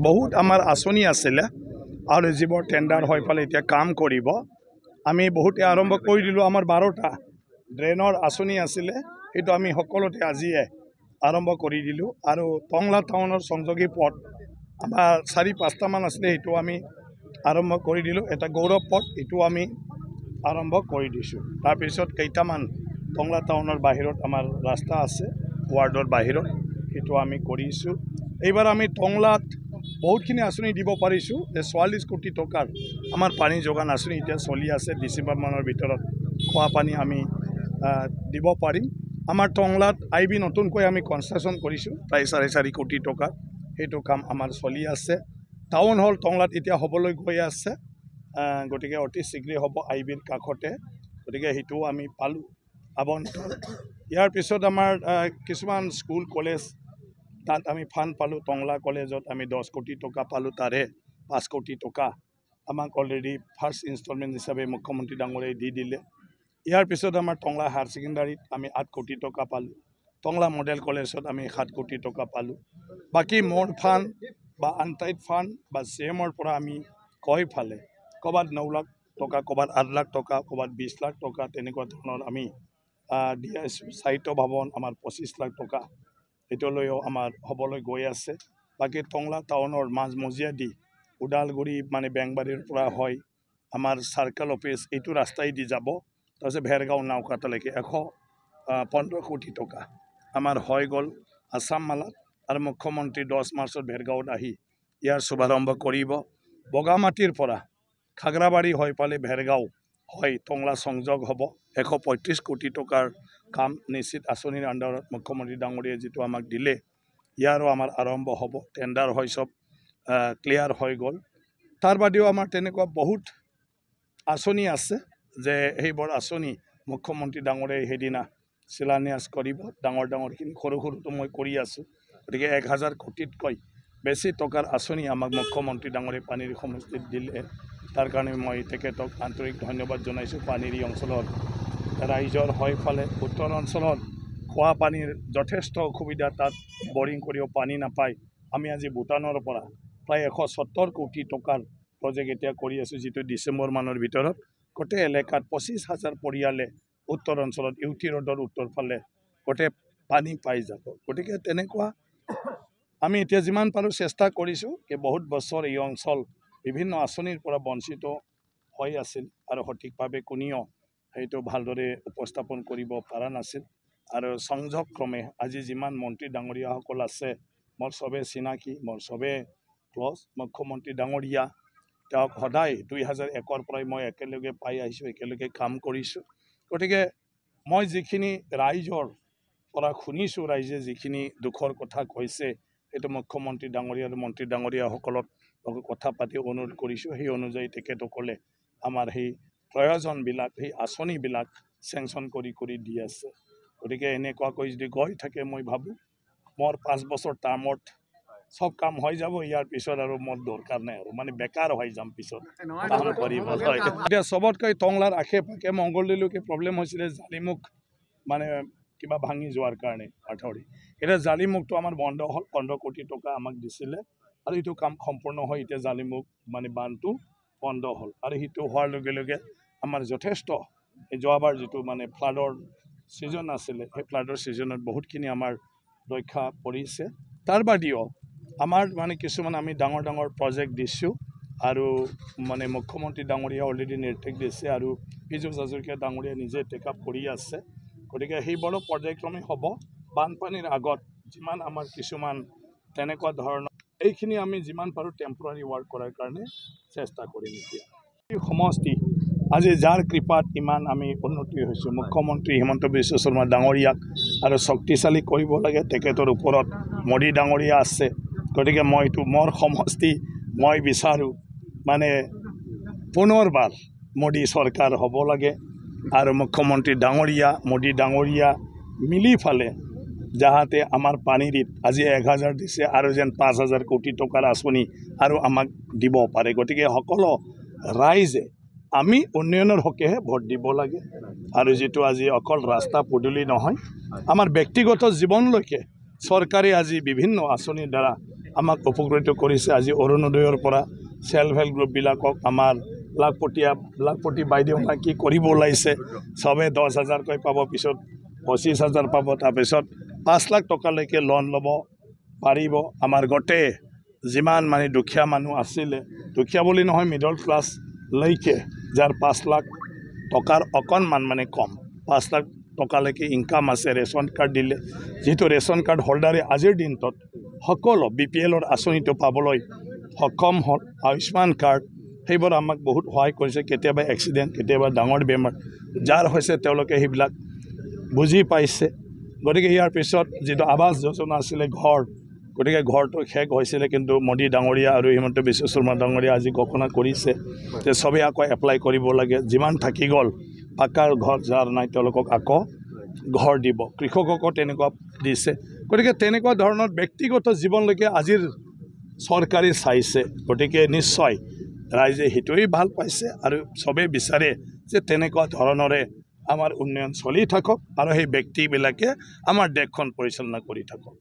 বহুত আমাৰ আঁচনি আছিলে আৰু যিবোৰ টেণ্ডাৰ হৈ পেলাই এতিয়া কাম কৰিব আমি বহুতে আৰম্ভ কৰি দিলোঁ। আমাৰ 12টা ড্ৰেইনৰ আঁচনি আছিলে, সেইটো আমি সকলোতে আজিয়ে আৰম্ভ কৰি দিলোঁ। আৰু টংলা টাউনৰ সংযোগী পথ আমাৰ 4-5টামান আছিলে, সেইটো আমি আৰম্ভ কৰি দিলোঁ। এটা গৌৰৱ পথ, এইটো আমি আৰম্ভ কৰি দিছোঁ। তাৰপিছত কেইটামান টংলা টাউনৰ বাহিৰত আমাৰ ৰাস্তা আছে, ৱাৰ্ডৰ বাহিৰত, সেইটো আমি কৰিছোঁ। এইবাৰ আমি টংলাত বহুতখিনি আঁচনি দিব পাৰিছোঁ। 44 কোটি টকাৰ আমাৰ পানী যোগান আঁচনি এতিয়া চলি আছে। ডিচেম্বৰ মাহৰ ভিতৰত খোৱা পানী আমি দিব পাৰিম। আমাৰ টংলাত IB নতুনকৈ আমি কনষ্ট্ৰাকশ্যন কৰিছোঁ, প্ৰায় 4.5 কোটি টকা, সেইটো কাম আমাৰ চলি আছে। টাউন হল টংলাত এতিয়া হ'বলৈ গৈ আছে, গতিকে অতি শীঘ্ৰে হ'ব IBৰ কাষতে, গতিকে সেইটোও আমি পালোঁ আবণ্টন। ইয়াৰ পিছত আমাৰ কিছুমান স্কুল কলেজ, তাত আমি ফাণ্ড পালোঁ। টংলা কলেজত আমি 10 কোটি টকা পালোঁ, তাৰে 5 কোটি টকা আমাক অলৰেডি ফাৰ্ষ্ট ইনষ্টলমেণ্ট হিচাপে মুখ্যমন্ত্ৰী ডাঙৰীয়াই দি দিলে। ইয়াৰ পিছত আমাৰ টংলা হায়াৰ ছেকেণ্ডাৰীত আমি 8 কোটি টকা পালোঁ। টংলা মডেল কলেজত আমি 7 কোটি টকা পালোঁ। বাকী মোৰ ফাণ্ড বা আনটাইড ফাণ্ড বা CMৰ পৰা আমি ফালে ক'ৰবাত 9 লাখ টকা, ক'ৰবাত 8 লাখ টকা, ক'ৰবাত 20 লাখ টকা, তেনেকুৱা ধৰণৰ আমি দি আছোঁ। সাহিত্য ভৱন আমাৰ 25 লাখ টকা, এইটোলৈও আমাৰ হ'বলৈ গৈ আছে। বাকী টংলা টাউনৰ মাজমজিয়া দি ওদালগুৰি মানে বেংবাৰীৰ পৰা হয় আমাৰ চাৰ্কেল অফিচ, এইটো ৰাস্তাই দি যাব। তাৰপিছত ভেৰগাঁও নাওকাটালৈকে 115 কোটি টকা আমাৰ হৈ গ'ল আছাম মালাত। আৰু মুখ্যমন্ত্ৰী 10 মাৰ্চত ভেৰগাঁৱত আহি ইয়াৰ শুভাৰম্ভ কৰিব। বগামাটিৰ পৰা খাগৰাবাৰী হৈ পালে ভেৰগাঁও হয় টংলা সংযোগ হ'ব। 135 কোটি টকাৰ কাম নিশ্চিত আঁচনিৰ আণ্ডাৰত মুখ্যমন্ত্ৰী ডাঙৰীয়াই যিটো আমাক দিলে, ইয়াৰো আমাৰ আৰম্ভ হ'ব। টেণ্ডাৰ হৈ চব ক্লিয়াৰ হৈ গ'ল। তাৰ বাদেও আমাৰ তেনেকুৱা বহুত আঁচনি আছে, যে সেইবোৰ আঁচনি মুখ্যমন্ত্ৰী ডাঙৰীয়াই সেইদিনা শিলান্যাস কৰিব। ডাঙৰখিনি, সৰুটো মই কৰি আছোঁ। গতিকে 1000 কোটিতকৈ বেছি টকাৰ আঁচনি আমাক মুখ্যমন্ত্ৰী ডাঙৰীয়াই পানীৰ সমষ্টিত দিলে। তাৰ কাৰণে মই তেখেতক আন্তৰিক ধন্যবাদ জনাইছোঁ। পানীৰ অঞ্চলৰ ৰাইজৰ হৈ ফালে উত্তৰ অঞ্চলত খোৱা পানীৰ যথেষ্ট অসুবিধা, তাত বৰিং কৰিও পানী নাপায়। আমি আজি ভূটানৰ পৰা প্ৰায় 170 কোটি টকাৰ প্ৰজেক্ট এতিয়া কৰি আছোঁ, যিটো ডিচেম্বৰ মাহৰ ভিতৰত গোটেই এলেকাত 25,000 পৰিয়ালে উত্তৰ অঞ্চলত UT ৰোডৰ উত্তৰ ফালে গোটেই পানী পাই যাব। গতিকে তেনেকুৱা আমি এতিয়া যিমান পাৰোঁ চেষ্টা কৰিছোঁ। বহুত বছৰ এই অঞ্চল বিভিন্ন আঁচনিৰ পৰা বঞ্চিত হৈ আছিল আৰু সঠিকভাৱে কোনেও সেইটো ভালদৰে উপস্থাপন কৰিব পৰা নাছিল। আৰু সংযোগক্ৰমে আজি যিমান মন্ত্ৰী ডাঙৰীয়াসকল আছে, মোৰ চবে চিনাকি, মোৰ চবে ক্লজ। মুখ্যমন্ত্ৰী ডাঙৰীয়া তেওঁক সদায় 2001ৰ পৰাই মই একেলগে পাই আহিছোঁ, একেলগে কাম কৰিছোঁ। গতিকে মই যিখিনি ৰাইজৰ পৰা শুনিছোঁ, ৰাইজে যিখিনি দুখৰ কথা কৈছে, সেইটো মুখ্যমন্ত্ৰী ডাঙৰীয়া আৰু মন্ত্ৰী ডাঙৰীয়াসকলক কথা পাতি অনুৰোধ কৰিছোঁ। সেই অনুযায়ী তেখেতসকলে আমাৰ সেই প্ৰয়োজনবিলাক, সেই আঁচনিবিলাক চেংচন কৰি দি আছে। গতিকে এনেকুৱাকৈ যদি গৈ থাকে, মই ভাবোঁ মোৰ 5 বছৰ টাৰ্মত চব কাম হৈ যাব। ইয়াৰ পিছত আৰু মোৰ দৰকাৰ নাই, আৰু মানে বেকাৰ হৈ যাম পিছত কাম কৰিব। হয়, এতিয়া চবতকৈ টংলাৰ আশে পাশে মংগলদৈলৈকে প্ৰব্লেম হৈছিলে, জালিমুখ মানে কিবা ভাঙি যোৱাৰ কাৰণে আঠৰি। এতিয়া জালিমুখটো আমাৰ বন্ধ হ'ল, 15 কোটি টকা আমাক দিছিলে, আৰু এইটো কাম সম্পূৰ্ণ হৈ এতিয়া জালিমুখ মানে বান্ধটো বন্ধ হ'ল। আৰু সেইটো হোৱাৰ লগে লগে আমাৰ যথেষ্ট যোৱাবাৰ যিটো মানে ফ্লাডৰ ছিজন আছিলে, সেই ফ্লাডৰ ছিজনত বহুতখিনি আমাৰ ৰক্ষা পৰিছে। তাৰ বাদেও আমাৰ মানে কিছুমান আমি ডাঙৰ প্ৰজেক্ট দিছোঁ, আৰু মানে মুখ্যমন্ত্ৰী ডাঙৰীয়া অলৰেডি নিৰ্দেশ দিছে, আৰু পীযুষ হাজৰিকা ডাঙৰীয়া নিজে টেকআপ কৰি আছে। গতিকে সেইবোৰো পৰ্যায়ক্ৰমে হ'ব। বানপানীৰ আগত যিমান আমাৰ কিছুমান তেনেকুৱা ধৰণৰ, এইখিনি আমি যিমান পাৰোঁ টেম্পৰাৰী ৱাৰ্ক কৰাৰ কাৰণে চেষ্টা কৰিম। এতিয়া এই সমষ্টি আজি যাৰ কৃপাত ইমান আমি উন্নতি হৈছোঁ, মুখ্যমন্ত্ৰী হিমন্ত বিশ্ব শৰ্মা ডাঙৰীয়াক আৰু শক্তিশালী কৰিব লাগে। তেখেতৰ ওপৰত মোদী ডাঙৰীয়া আছে। গতিকে মোৰ সমষ্টি মই বিচাৰোঁ মানে পুনৰবাৰ মোদী চৰকাৰ হ'ব লাগে, আৰু মুখ্যমন্ত্ৰী ডাঙৰীয়া মোদী ডাঙৰীয়া মিলি ফালে যাহাতে আমাৰ পানীত আজি 1000 দিছে, আৰু যেন 5000 কোটি টকাৰ আঁচনি আৰু আমাক দিব পাৰে। গতিকে সকলো ৰাইজে আমি উন্নয়নৰ হকেহে ভোট দিব লাগে। আৰু যিটো আজি অকল ৰাস্তা পদূলি নহয়, আমাৰ ব্যক্তিগত জীৱনলৈকে চৰকাৰে আজি বিভিন্ন আঁচনিৰ দ্বাৰা আমাক উপকৃত কৰিছে। আজি অৰুণোদয়ৰ পৰা সেল্ফ হেল্প গ্ৰুপবিলাকক আমাৰ লাখপতি বাইদেউ কি কৰিব ওলাইছে, চবে 10,000কৈ পাব, পিছত 25,000 পাব, তাৰপিছত 5 লাখ টকালৈকে লোন ল'ব পাৰিব। আমাৰ গোটেই যিমান মানে দুখীয়া মানুহ আছিলে, দুখীয়া বুলি নহয় মিডল ক্লাছলৈকে, যাৰ 5 লাখ টকাৰ অকণমান মানে কম, 5 লাখ টকালৈকে ইনকাম আছে, ৰেচন কাৰ্ড দিলে, যিহেতু ৰেচন কাৰ্ড হোল্ডাৰে আজিৰ দিনটোত সকলো BPLৰ আঁচনিটো পাবলৈ সক্ষম হ'ল। আয়ুষ্মান কাৰ্ড সেইবোৰ আমাক বহুত সহায় কৰিছে। কেতিয়াবা এক্সিডেণ্ট, কেতিয়াবা ডাঙৰ বেমাৰ যাৰ হৈছে তেওঁলোকে সেইবিলাক বুজি পাইছে। গতিকে ইয়াৰ পিছত যিটো আৱাস যোজনা আছিলে ঘৰ, গতিকে ঘৰটো শেষ হৈছিলে, কিন্তু মোদী ডাঙৰীয়া আৰু হিমন্ত বিশ্ব শৰ্মা ডাঙৰীয়া আজি ঘোষণা কৰিছে যে চবেই আকৌ এপ্লাই কৰিব লাগে। যিমান থাকি গ'ল পাকাৰ ঘৰ যাৰ নাই তেওঁলোকক আকৌ ঘৰ দিব, কৃষককো তেনেকুৱা দিছে। গতিকে তেনেকুৱা ধৰণৰ ব্যক্তিগত জীৱনলৈকে আজিৰ চৰকাৰে চাইছে। গতিকে নিশ্চয় ৰাইজে সেইটোৱেই ভাল পাইছে আৰু চবেই বিচাৰে যে তেনেকুৱা ধৰণৰে আমাৰ উন্নয়ন চলি থাকক আৰু সেই ব্যক্তিবিলাকে আমাৰ দেশখন পৰিচালনা কৰি থাকক।